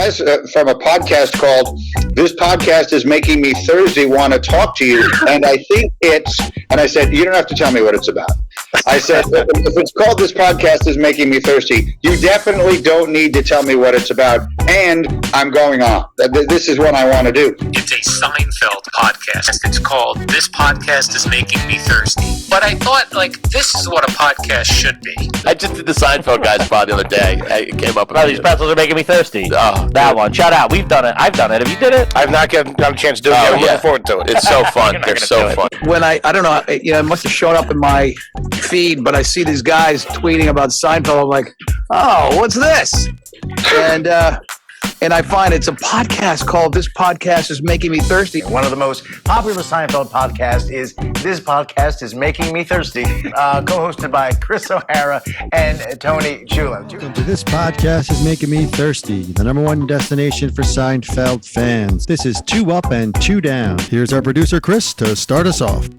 guys from a podcast called This Podcast is Making Me Thirsty Want to Talk to You. And I think and I said, you don't have to tell me what it's about. I said, if it's called This Podcast is Making Me Thirsty, you definitely don't need to tell me what it's about. And I'm going on. This is what I want to do. It's a Seinfeld podcast. It's called This Podcast is Making Me Thirsty. But I thought, this is what a podcast should be. I just did the Seinfeld guys pod the other day. I came up with these pretzels are making me thirsty. Oh, that one. Shout out. We've done it. I've done it. Have you did it? I've not gotten a chance to do it yet. I'm looking forward to it. It's so fun. They're so fun. When I don't know, it must have shown up in my feed, but I see these guys tweeting about Seinfeld. I'm like, oh, what's this? And I find it's a podcast called This Podcast is Making Me Thirsty. One of the most popular Seinfeld podcasts is This Podcast is Making Me Thirsty, co-hosted by Chris O'Hara and Tony Chula. Welcome to This Podcast is Making Me Thirsty, the number one destination for Seinfeld fans. This is 2 Up and 2 Down. Here's our producer, Chris, to start us off.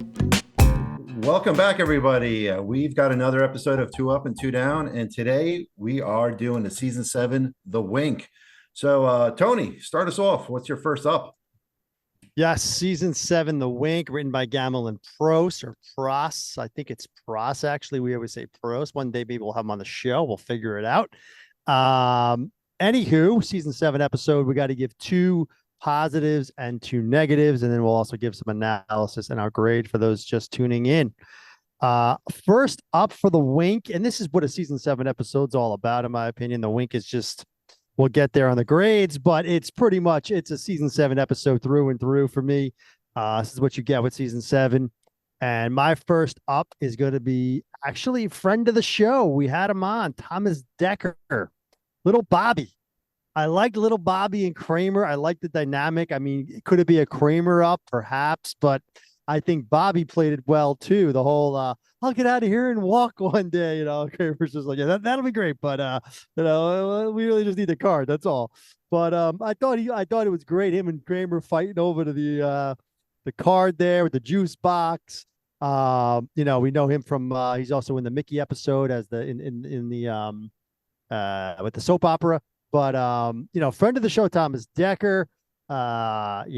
Welcome back, everybody. We've got another episode of 2 Up and 2 Down, and today we are doing the Season 7, The Wink. So, Tony, start us off. What's your first up? Yes, Season 7, The Wink, written by Gamble and Pross, or Pross. I think it's Pross, actually. We always say Pross. One day maybe we'll have him on the show. We'll figure it out. Anywho, Season 7 episode, we got to give 2 positives and 2 negatives, and then we'll also give some analysis and our grade for those just tuning in. First up for The Wink, and this is what a Season 7 episode's all about, in my opinion. The Wink is just... We'll get there on the grades, but it's pretty much, it's a Season 7 episode through and through for me. This is what you get with Season 7. And my first up is going to be actually a friend of the show. We had him on, Thomas Dekker, Little Bobby. I liked Little Bobby and Kramer. I like the dynamic. I mean, could it be a Kramer up? Perhaps, but I think Bobby played it well too. The whole, I'll get out of here and walk one day, Kramer's just like, yeah, that'll be great. But, we really just need the card. That's all. But, I thought it was great. Him and Kramer fighting over to the card there with the juice box. We know him from, he's also in the Mickey episode as in the with the soap opera, but, friend of the show, Thomas Dekker. It's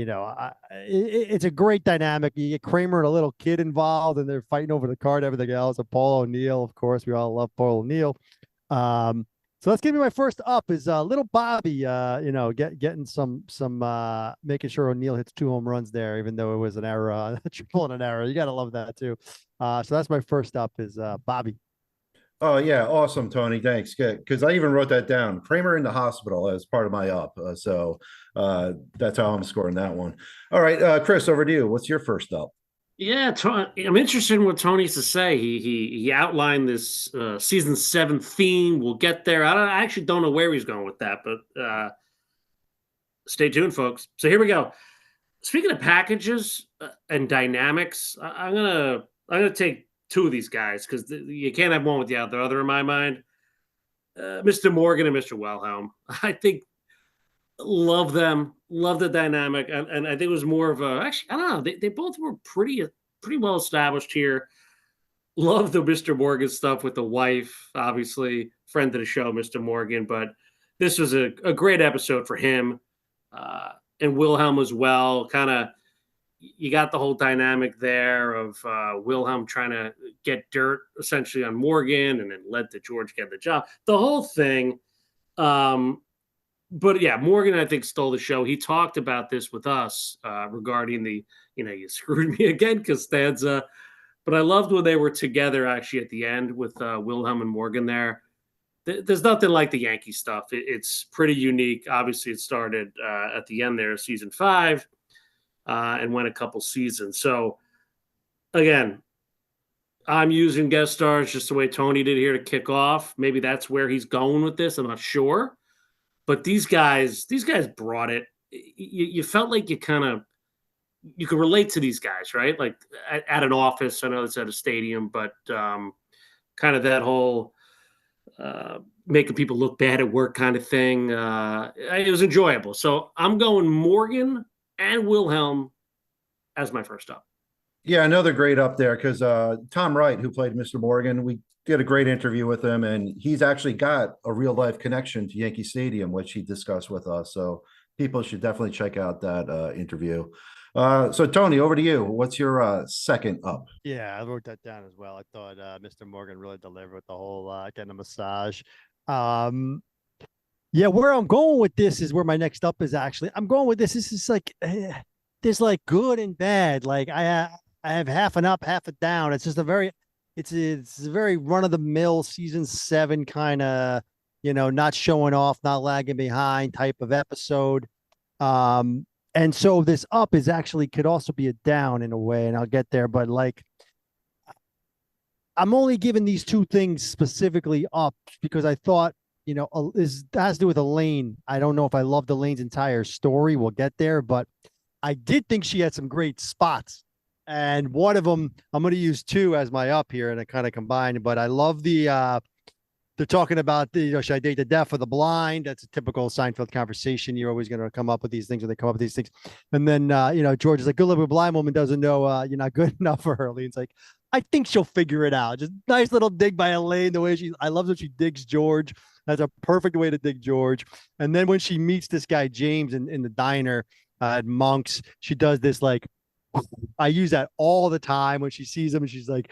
a great dynamic. You get Kramer and a little kid involved, and they're fighting over the card, everything else. And Paul O'Neill, of course, we all love Paul O'Neill. So let's give me my first up is Little Bobby. Getting some making sure O'Neill hits 2 home runs there, even though it was an error, triple and an error. You gotta love that too. So that's my first up is Bobby. Oh, yeah. Awesome, Tony. Thanks. Good. Because I even wrote that down. Kramer in the hospital as part of my up. So that's how I'm scoring that one. All right, Chris, over to you. What's your first up? Yeah, I'm interested in what Tony's to say. He outlined this Season 7 theme. We'll get there. I actually don't know where he's going with that, but stay tuned, folks. So here we go. Speaking of packages and dynamics, I'm gonna take 2 of these guys because you can't have one without the other in my mind. Mr. Morgan and Mr. Wilhelm. I think love them, love the dynamic, and I think it was more of a actually I don't know. They both were pretty well established here. Love the Mr. Morgan stuff with the wife, obviously friend of the show, Mr. Morgan. But this was a great episode for him and Wilhelm as well. Kind of. You got the whole dynamic there of Wilhelm trying to get dirt essentially on Morgan and then led to George get the job. The whole thing. But yeah, Morgan, I think, stole the show. He talked about this with us regarding the, you screwed me again, Costanza. But I loved when they were together actually at the end with Wilhelm and Morgan there. There's nothing like the Yankee stuff. It's pretty unique. Obviously, it started at the end there, Season 5. And went a couple seasons. So, again, I'm using guest stars just the way Tony did here to kick off. Maybe that's where he's going with this. I'm not sure. But these guys brought it. You felt like you could relate to these guys, right? Like at an office. I know it's at a stadium, but kind of that whole making people look bad at work kind of thing. It was enjoyable. So I'm going Morgan and Wilhelm as my first up. Yeah, another great up there because Tom Wright, who played Mr. Morgan, we did a great interview with him, and he's actually got a real life connection to Yankee Stadium, which he discussed with us. So people should definitely check out that interview. So Tony, over to you. What's your second up? Yeah, I wrote that down as well. I thought Mr. Morgan really delivered with the whole getting a massage. Um, yeah, where I'm going with this is where my next up is actually. I'm going with this. This is like there's like good and bad. Like I have half an up, half a down. It's just a very it's a very run of the mill season 7 kind of, not showing off, not lagging behind type of episode. And so this up is actually could also be a down in a way, and I'll get there. But like, I'm only giving these two things specifically up because I thought, this has to do with Elaine. I don't know if I loved Elaine's entire story. We'll get there, but I did think she had some great spots. And one of them, I'm going to use two as my up here, and I kind of combine. But I love they're talking about should I date the deaf or the blind? That's a typical Seinfeld conversation. You're always going to come up with these things when they come up with these things. And then, George is like, good luck with a blind woman doesn't know you're not good enough for her. Elaine's like, I think she'll figure it out. Just nice little dig by Elaine. The way I love that she digs George. That's a perfect way to dig George. And then when she meets this guy, James, in the diner at Monk's, she does this like, I use that all the time when she sees him and she's like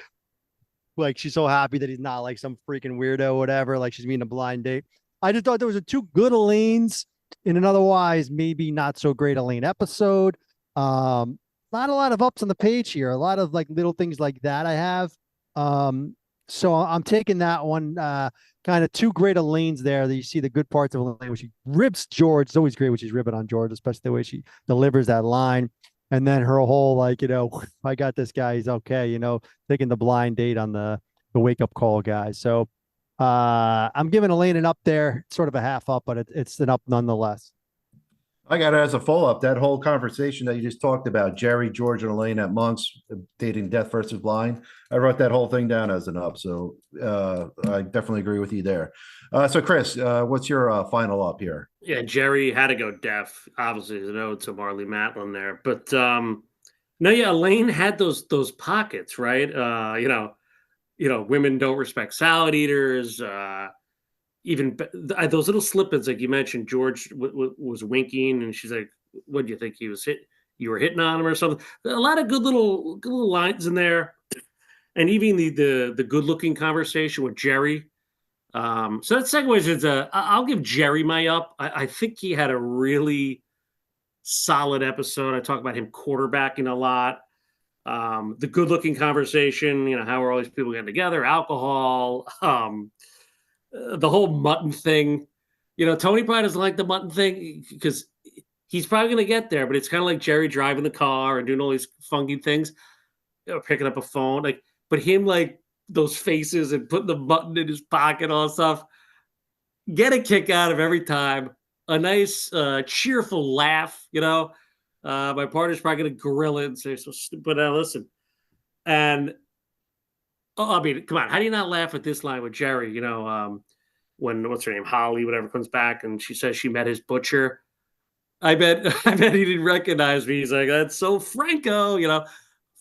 she's so happy that he's not like some freaking weirdo or whatever, like she's meeting a blind date. I just thought there was two good Elaines in an otherwise maybe not so great Elaine episode. Not a lot of ups on the page here, a lot of like little things like that I have. So I'm taking that one, kind of two great Elaines there that you see the good parts of Elaine, where she rips George. It's always great when she's ripping on George, especially the way she delivers that line. And then her whole like, I got this guy, he's okay, taking the blind date on the wake up call guy. So I'm giving Elaine an up there, sort of a half up, but it's an up nonetheless. I got it as a follow up. That whole conversation that you just talked about, Jerry, George, and Elaine at Monk's dating deaf versus blind. I wrote that whole thing down as an up. So I definitely agree with you there. So Chris, what's your final up here? Yeah, Jerry had to go deaf. Obviously, there's no to Marley Matlin there, but no, yeah, Elaine had those pockets, right? Women don't respect salad eaters. Even those little slip-ins, like you mentioned, George was winking, and she's like, "What do you think he was hit? You were hitting on him or something?" A lot of good little lines in there, and even the good-looking conversation with Jerry. So that segues into I'll give Jerry my up. I think he had a really solid episode. I talk about him quarterbacking a lot. The good-looking conversation, how are all these people getting together? Alcohol. The whole mutton thing, Tony probably doesn't like the mutton thing because he's probably going to get there, but it's kind of like Jerry driving the car and doing all these funky things, picking up a phone, but him like those faces and putting the mutton in his pocket, all that stuff, get a kick out of every time. A nice, cheerful laugh, my partner's probably going to grill it and say, so stupid, listen. And I mean, come on. How do you not laugh at this line with Jerry? When what's her name, Holly, whatever, comes back and she says she met his butcher. I bet he didn't recognize me. He's like, that's so Franco.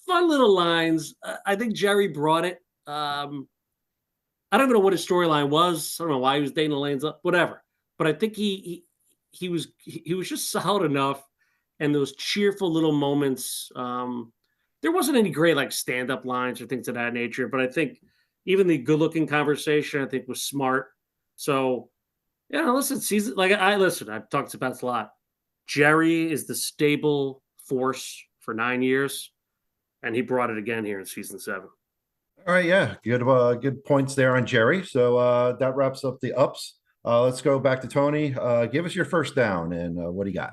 Fun little lines. I think Jerry brought it. I don't even know what his storyline was. I don't know why he was dating Elaine's up, whatever. But I think he was just solid enough, and those cheerful little moments. There wasn't any great like stand-up lines or things of that nature, but I think even the good-looking conversation I think was smart. So, listen, I've talked about this a lot. Jerry is the stable force for 9 years, and he brought it again here in season 7. All right, yeah, good points there on Jerry. So that wraps up the ups. Let's go back to Tony. Give us your first down, and what do you got?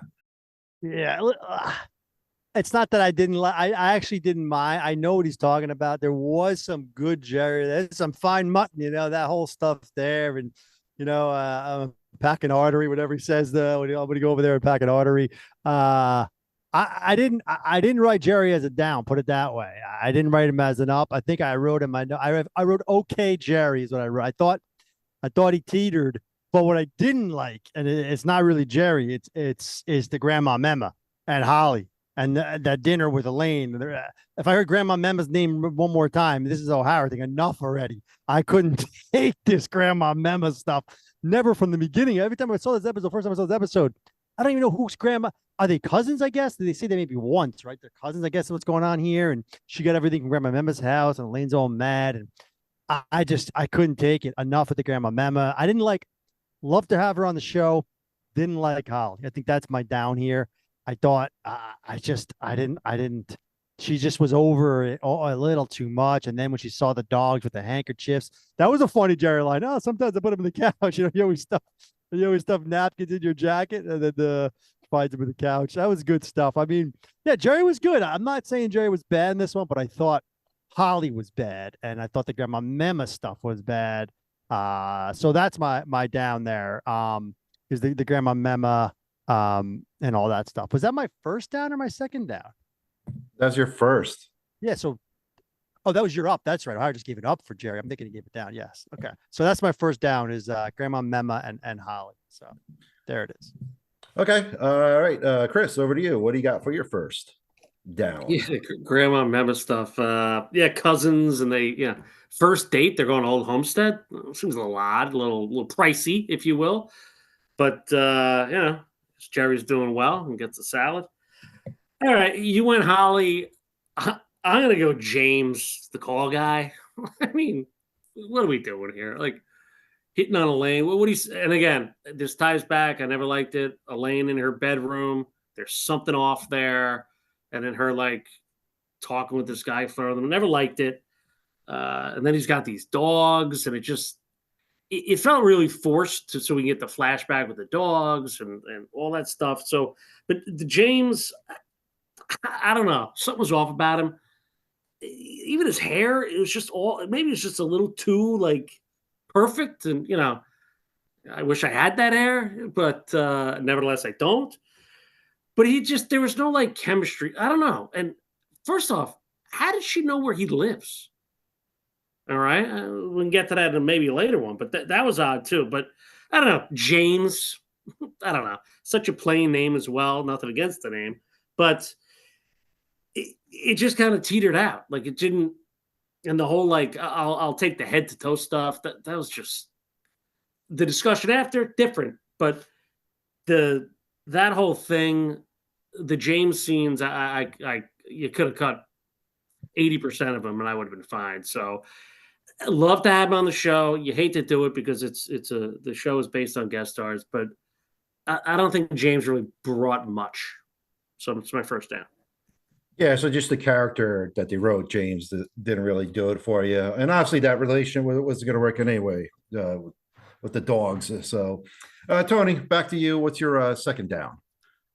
Yeah. It's not that I didn't like. I actually didn't mind. I know what he's talking about. There was some good Jerry. There's some fine mutton, that whole stuff there, and pack an artery, whatever he says. When you go over there and pack an artery. I didn't write Jerry as a down. Put it that way. I didn't write him as an up. I think I wrote him. I wrote okay Jerry is what I wrote. I thought he teetered, but what I didn't like, and it's not really Jerry. It's the grandma Mema and Holly. And that dinner with Elaine. If I heard Grandma Mema's name one more time, this is O'Hara thing. Enough already. I couldn't take this Grandma Mema stuff. Never from the beginning. Every time I saw this episode, first time I saw this episode, I don't even know who's grandma. Are they cousins? I guess they say they maybe once, right? They're cousins. I guess what's going on here. And she got everything from Grandma Mema's house, and Elaine's all mad. And I couldn't take it. Enough with the Grandma Mema. I didn't like. Love to have her on the show. Didn't like Holly. I think that's my down here. I thought I didn't. She just was over it a little too much. And then when she saw the dogs with the handkerchiefs, that was a funny Jerry line. Oh, sometimes I put them in the couch. You always stuff napkins in your jacket, and then finds them in the couch. That was good stuff. I mean, yeah, Jerry was good. I'm not saying Jerry was bad in this one, but I thought Holly was bad, and I thought the Grandma Mema stuff was bad. So that's my down there. Is the Grandma Mema and all that stuff. Was that my first down or my second down? That's your first. Yeah. So, oh, that was your up. That's right. I just gave it up for Jerry. I'm thinking he gave it down. Yes. Okay. So that's my first down is Grandma Mema and Holly. So there it is. Okay. All right. Chris, over to you. What do you got for your first down? Yeah, Grandma Mema stuff. Yeah, cousins, and first date. They're going to Old Homestead. Seems a little odd, a little pricey, if you will. But Jerry's doing well and gets a salad. All right, you went Holly. I'm gonna go James, the call guy. I mean, what are we doing here? Like hitting on Elaine. What do you? And again, this ties back. I never liked it. Elaine in her bedroom. There's something off there, and then her like talking with this guy for them. Never liked it. And then he's got these dogs, and it felt really forced so we can get the flashback with the dogs and all that stuff. So, but the James, I don't know. Something was off about him. Even his hair, it was just maybe it's just a little too like perfect. And, I wish I had that hair, but nevertheless, I don't. But there was no like chemistry. I don't know. And first off, how did she know where he lives? All right. We can get to that in maybe a later one, but that was odd too. But I don't know. James, I don't know. Such a plain name as well. Nothing against the name, but it just kind of teetered out. Like it didn't, and the whole like, I'll take the head to toe stuff. That was just the discussion after different, but that whole thing, the James scenes, you could have cut 80% of them and I would have been fine. So I love to have him on the show. You hate to do it because the show is based on guest stars, but I don't think James really brought much. So it's my first down. Yeah, so just the character that they wrote, James, didn't really do it for you. And obviously that relation wasn't going to work anyway with the dogs. So, Tony, back to you. What's your second down?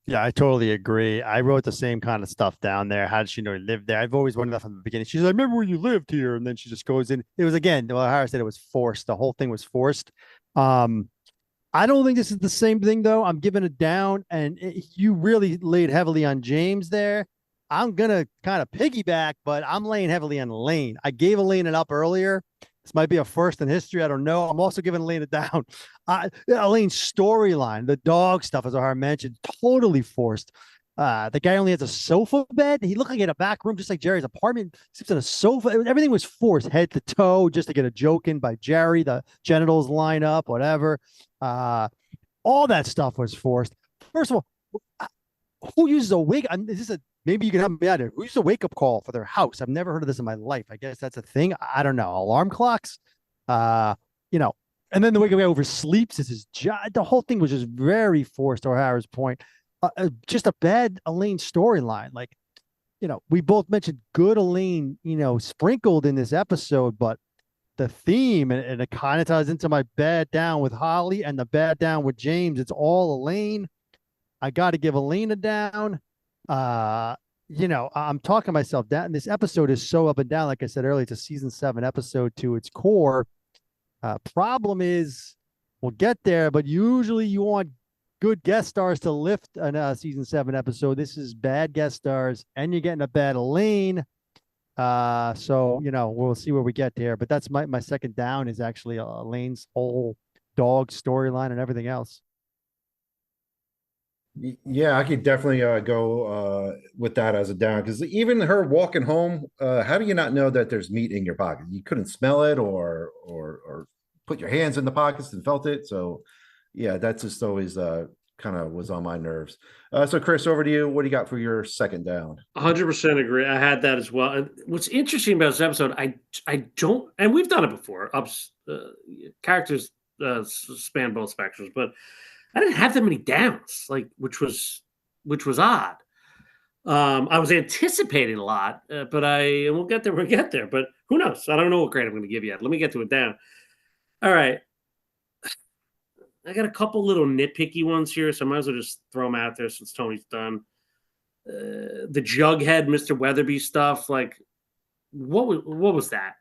Yeah, I totally agree. I wrote the same kind of stuff down there. How did she know he lived there? I've always wondered that from the beginning. She's like, I remember when you lived here. And then she just goes in. It was, again, well, Harris said it was forced. The whole thing was forced. I don't think this is the same thing, though. I'm giving it down. And you really laid heavily on James there. I'm going to kind of piggyback, but I'm laying heavily on Elaine. I gave Elaine an up earlier. This might be a first in history. I don't know. I'm also giving Elaine a down. Elaine's storyline, the dog stuff, as I mentioned, totally forced. The guy only has a sofa bed. He looked like he had a back room, just like Jerry's apartment. Sleeps on a sofa. Everything was forced, head to toe, just to get a joke in by Jerry. The genitals line up, whatever. All that stuff was forced. First of all, who uses a wig? Maybe you can help me out here. Who uses a wake-up call for their house? I've never heard of this in my life. I guess that's a thing. I don't know. Alarm clocks, and then the way guy oversleeps is his job. The whole thing was just very forced, to O'Hara's point. Just a bad Elaine storyline. Like, we both mentioned good Elaine, sprinkled in this episode, but the theme, and it kind of ties into my bad down with Holly and the bad down with James. It's all Elaine. I got to give Elaine a down. I'm talking myself down. This episode is so up and down. Like I said earlier, it's a season 7 episode to its core. Problem is, we'll get there, but usually you want good guest stars to lift a season 7 episode. This is bad guest stars, and you're getting a bad Elaine. So we'll see where we get there. But that's my second down is actually Elaine's whole dog storyline and everything else. Yeah, I could definitely go with that as a down because even her walking home, how do you not know that there's meat in your pocket? You couldn't smell it or put your hands in the pockets and felt it. So yeah, that's just always kind of was on my nerves. So Chris, over to you. What do you got for your second down? 100% agree. I had that as well. And what's interesting about this episode, I don't, and we've done it before. Characters span both spectrums, but I didn't have that many downs, like which was odd. I was anticipating a lot, but and we'll get there. We'll get there, but who knows? I don't know what grade I'm going to give yet. Let me get to it down. All right, I got a couple little nitpicky ones here, so I might as well just throw them out there since Tony's done. The Jughead, Mr. Weatherby stuff, like what was that?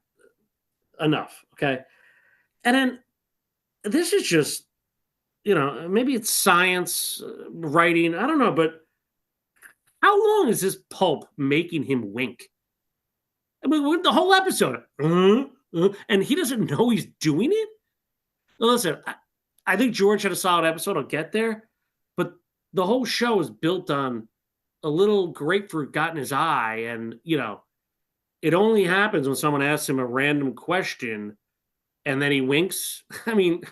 Enough, okay. And then this is just maybe it's science writing. I don't know, but how long is this pulp making him wink? I mean, the whole episode, and he doesn't know he's doing it. Now, listen, I think George had a solid episode. I'll get there, but the whole show is built on a little grapefruit got in his eye, and it only happens when someone asks him a random question, and then he winks. I mean,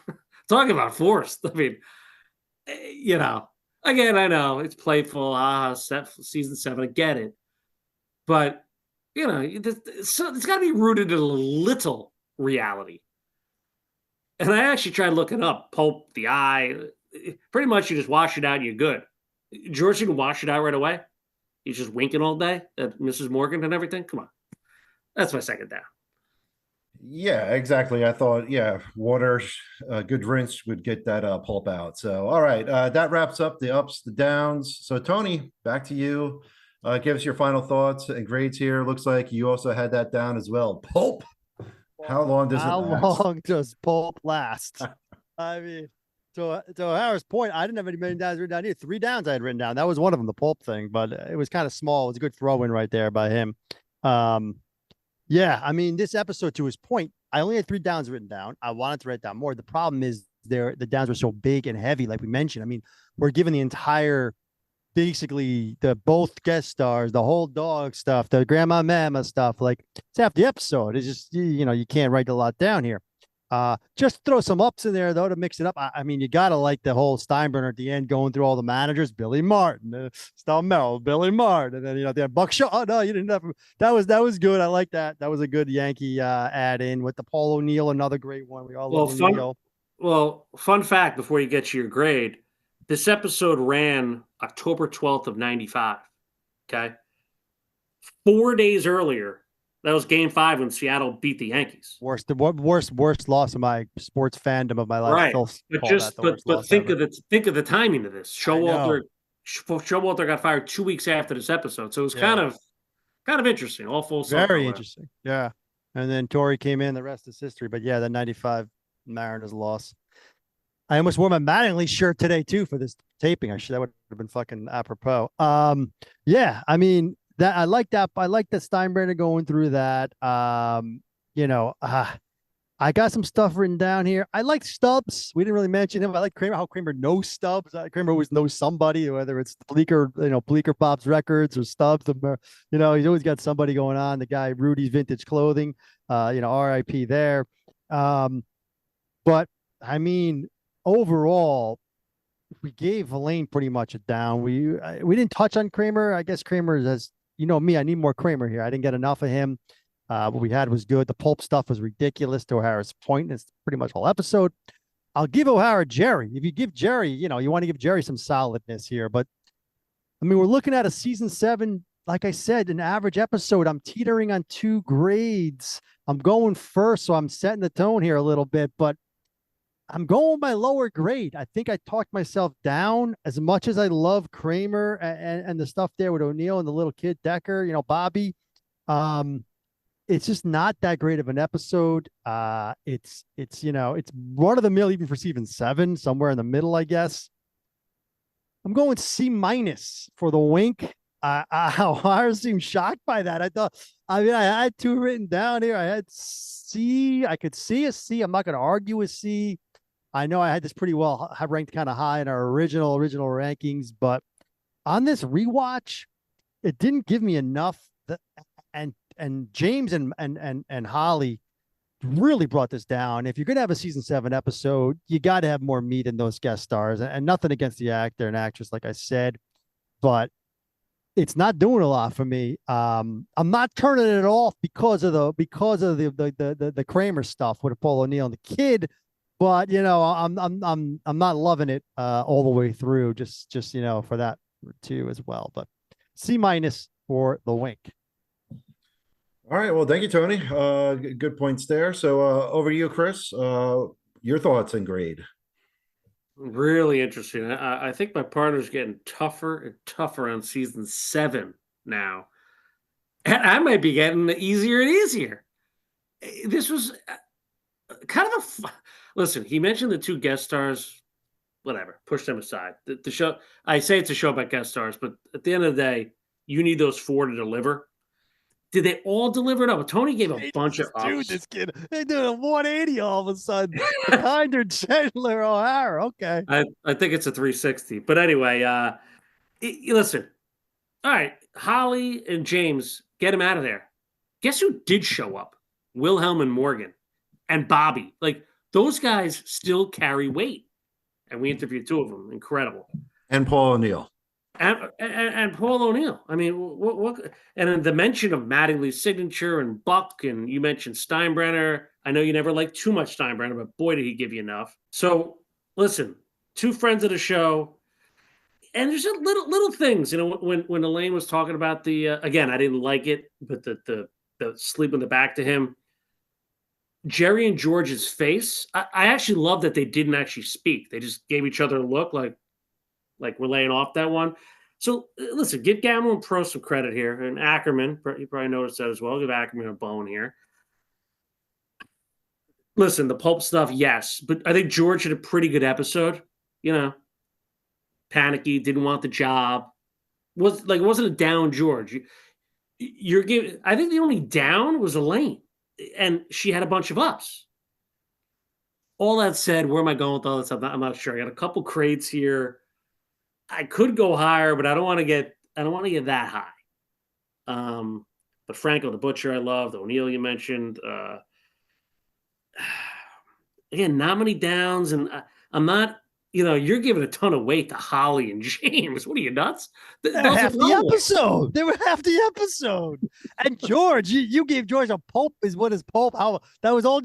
talk about forced. I mean, again, I know it's playful. Season 7, I get it, but it's got to be rooted in a little reality. And I actually tried looking up pulp, the eye. Pretty much, you just wash it out, and you're good. George didn't wash it out right away. He's just winking all day at Mrs. Morgan and everything. Come on, that's my second down. Yeah, exactly. I thought, yeah, water, good rinse would get that pulp out. So, all right, that wraps up the ups, the downs. So, Tony, back to you. Give us your final thoughts and grades here. Looks like you also had that down as well. Pulp. How long does it last? How long does pulp last? I mean, to O'Hara's point, I didn't have any many downs written down here. 3 downs I had written down. That was one of them, the pulp thing, but it was kind of small. It was a good throw in right there by him. Yeah, I mean, this episode, to his point, I only had 3 downs written down. I wanted to write down more. The problem is the downs were so big and heavy, like we mentioned. I mean, we're given the entire, basically the both guest stars, the whole dog stuff, the grandma mama stuff. Like it's half the episode. It's just you can't write a lot down here. Just throw some ups in there though to mix it up. I mean, you gotta like the whole Steinbrenner at the end, going through all the managers, Billy Martin, Stalmel, Billy Martin, and then they had Buck Shaw. Oh no, you didn't have that was good. I like that. That was a good Yankee add in with the Paul O'Neill, another great one. We all love O'Neill. Well, fun fact before you get to your grade, this episode ran October 12th of 95. Okay. 4 days earlier, that was Game 5 when Seattle beat the Yankees. Worst loss of my sports fandom of my life. Right, but think of the timing of this. Showalter got fired 2 weeks after this episode, so it was kind of interesting. All full circle. Very interesting. Yeah, and then Torrey came in. The rest is history. But yeah, the 95 Mariners loss. I almost wore my Mattingly shirt today too for this taping. That would have been fucking apropos. Yeah, I mean. That I like that. I like that Steinbrenner going through that. I got some stuff written down here. I like Stubbs. We didn't really mention him. I like Kramer. How Kramer knows Stubbs. Kramer always knows somebody, whether it's Bleecker Pop's records or Stubbs. He's always got somebody going on. The guy Rudy's Vintage Clothing. R.I.P. there. But I mean, overall, we gave Elaine pretty much a down. We didn't touch on Kramer. I guess Kramer has. Me, I need more Kramer here. I didn't get enough of him. What we had was good. The pulp stuff was ridiculous to O'Hara's point. It's pretty much whole episode. I'll give O'Hara Jerry. If you give Jerry, you want to give Jerry some solidness here. But, I mean, we're looking at a season 7, like I said, an average episode. I'm teetering on 2 grades. I'm going first, so I'm setting the tone here a little bit. But I'm going by lower grade. I think I talked myself down as much as I love Kramer and the stuff there with O'Neill and the little kid Decker, Bobby. It's just not that great of an episode. It's run of the mill even for season 7, somewhere in the middle, I guess. I'm going C- for the wink. I seemed shocked by that. I had 2 written down here. I had C. I could see a C. I'm not going to argue with C. I know I had this pretty well ranked kind of high in our original rankings, but on this rewatch, it didn't give me enough. And James and Holly really brought this down. If you're going to have a season 7 episode, you got to have more meat in those guest stars, and nothing against the actor and actress, like I said, but it's not doing a lot for me. I'm not turning it off because of the Kramer stuff with Paul O'Neill and the kid, but I'm not loving it all the way through. Just for that too as well. But C- for The Wink. All right. Well, thank you, Tony. Good points there. So over to you, Chris. Your thoughts and grade. Really interesting. I think my partner's getting tougher and tougher on season 7 now. And I might be getting easier and easier. This was kind of listen, he mentioned the 2 guest stars. Whatever, push them aside. The show, I say it's a show about guest stars, but at the end of the day, you need those 4 to deliver. Did they all deliver? No, but Tony gave a bunch of ups. Dude, this kid, they did a 180 all of a sudden. Kinder, Chandler, O'Hara. Okay. I think it's a 360. But anyway, listen. All right, Holly and James, get him out of there. Guess who did show up? Wilhelm and Morgan and Bobby. Like, those guys still carry weight. And we interviewed 2 of them. Incredible. And Paul O'Neill. And Paul O'Neill. I mean, what? And then the mention of Mattingly's signature and Buck, and you mentioned Steinbrenner. I know you never liked too much Steinbrenner, but boy, did he give you enough. So listen, 2 friends of the show, and there's just little things. When Elaine was talking about the again, I didn't like it, but the sleep in the back to him. Jerry and George's face. I actually love that they didn't actually speak. They just gave each other a look like we're laying off that one. So listen, give Gamble and Pro some credit here. And Ackerman, you probably noticed that as well. Give Ackerman a bone here. Listen, the pulp stuff, yes. But I think George had a pretty good episode. Panicky, didn't want the job. It wasn't a down George. You're giving. I think the only down was Elaine. And she had a bunch of ups. All that said, where am I going with all this stuff? I'm not sure. I got a couple crates here. I could go higher, but I don't want to get that high. But Franco the Butcher, I loved. O'Neill, you mentioned. Again, not many downs, and I'm not. You're giving a ton of weight to Holly and James. What are you, nuts? They were half the episode. They were half the episode. And George, you gave George a pulp. Is what is pulp? How that was all.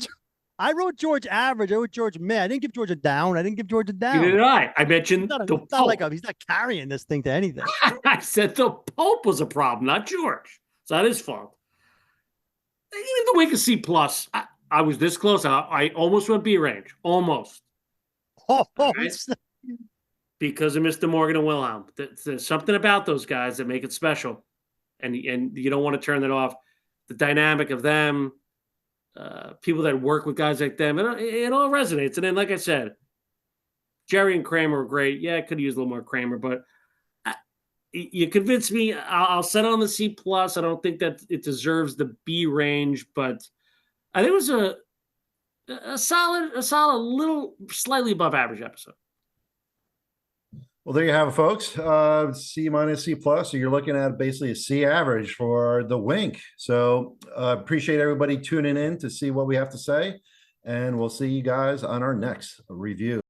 I wrote George average. I wrote George mid. I didn't give George a down. I didn't give George a down. Neither did I. I mentioned he's not he's not carrying this thing to anything. I said the Pope was a problem, not George. It's not his fault. Even the Wink of C plus. I was this close. I almost went B range. Almost. Right? Because of Mr. Morgan and Wilhelm. There's something about those guys that make it special. And you don't want to turn that off. The dynamic of them, people that work with guys like them, it all resonates. And then, like I said, Jerry and Kramer were great. Yeah, I could have used a little more Kramer, but you convinced me. I'll set it on the C plus. I don't think that it deserves the B range, but I think it was a solid, little slightly above average episode. Well, there you have it, folks. C minus, C plus. So you're looking at basically a C average for The Wink. So appreciate everybody tuning in to see what we have to say. And we'll see you guys on our next review.